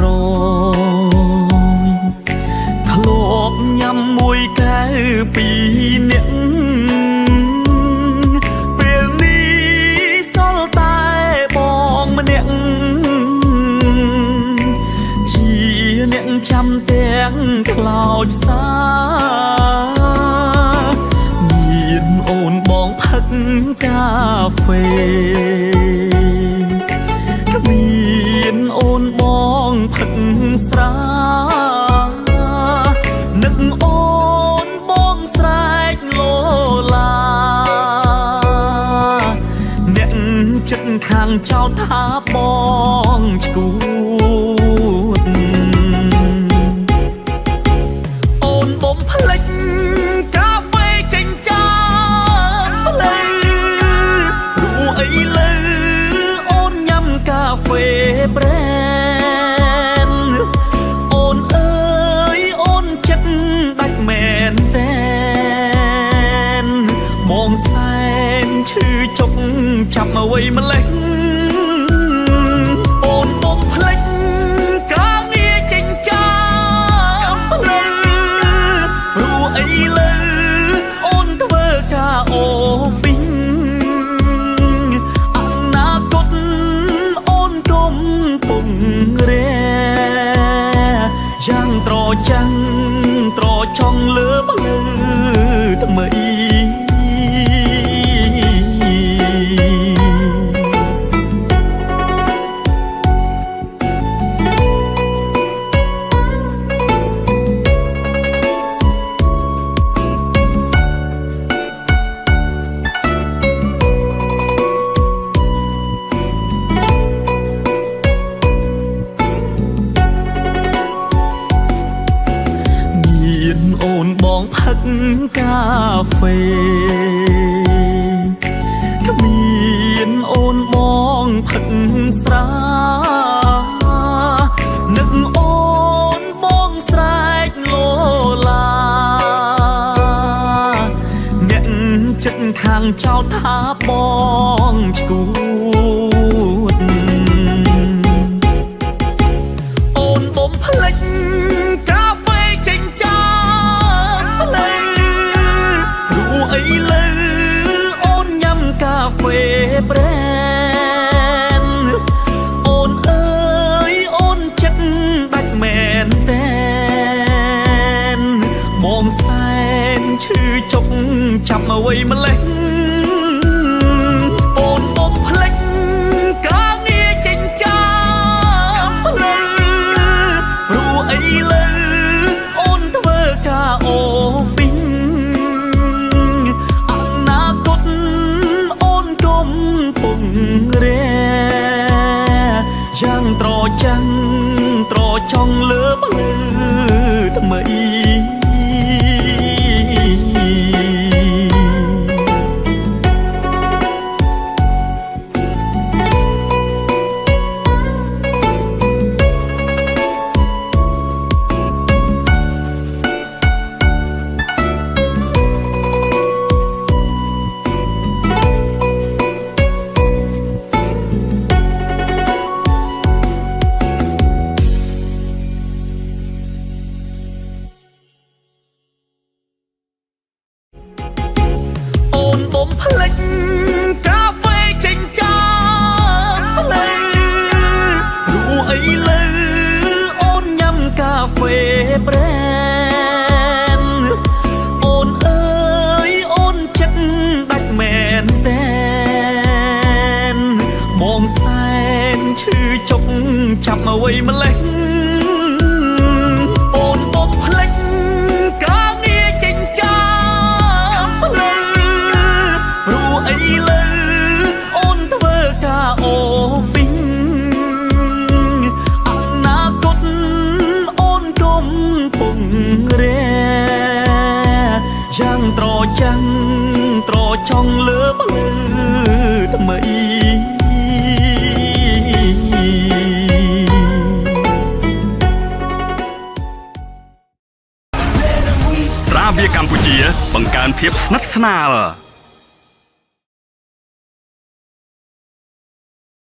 រយធ្លាប់ញ៉ាំមួយកែវពីរនាក់ពេលនេះសល់តែបងម្នាក់ជាអ្នកចាំទាំងខ្លោចសាមានអូនបងផឹកកាហ្វេមានអូនបងផឹកស្រានឹកអូនបងស្រែកលោឡាអ្នកចិត្តខាងចោទថាបងឈួតអូនបំភ្លេចកាហ្វេចេញចានភ្លេចរួអីលើអូនញ៉ាំកាហ្វេប្រែនអូនអើយអូនចិត្តដាច់មែនតែនបងសែនឈឺចុកចាប់មកអ្វីម្លេះអូនបំភ្លេចការងារចេញចានភ្លេចព្រោះអីលើអូនធ្វើការអូពីងអនាគតអូនកំពុងរែយ៉ាងត្រចាំងត្រចង់លើបលើថ្មីអូនបងផឹកកាហ្វេគ្មានអូនបងផឹកស្រានឹកអូនបងស្រែកលោឡាអ្នកចិត្តខាងចោទថាបងឈួតអូនបំភ្លេចកាហ្វេចេញចាអីលើអូនញ៉ាំកាហ្វេប្រែនអូនអើយអូនចិត្តដាច់មែនតែនបងសែនឈឺចុកចាប់មកអ្វីម្លេះអូនបំភ្លេចការងារចេញចានភ្លេចព្រោះអីលើអូនធ្វើការអូពីងយ៉ាងត្រចាំងត្រចង់លើបលើថ្មីបំភ្លេចកាហ្វេចេញចានភ្លេចរួអីលើអូនញ៉ាំកាហ្វេប្រែនអូនអើយអូនចិត្តដាច់មែនតែនបងសែនឈឺចុកចាប់មកអ្វីម្លេះអូនបំភ្លេចការងារចេញចានភ្លេចអីលើអូនធ្វើការអូពីងអនាគតអូនកំពុងរែយ៉ាងត្រចាំងត្រចង់លើបលើថ្មីត្រាវាកម្ពុជាបង្កើនភាពស្និទ្ធស្នាល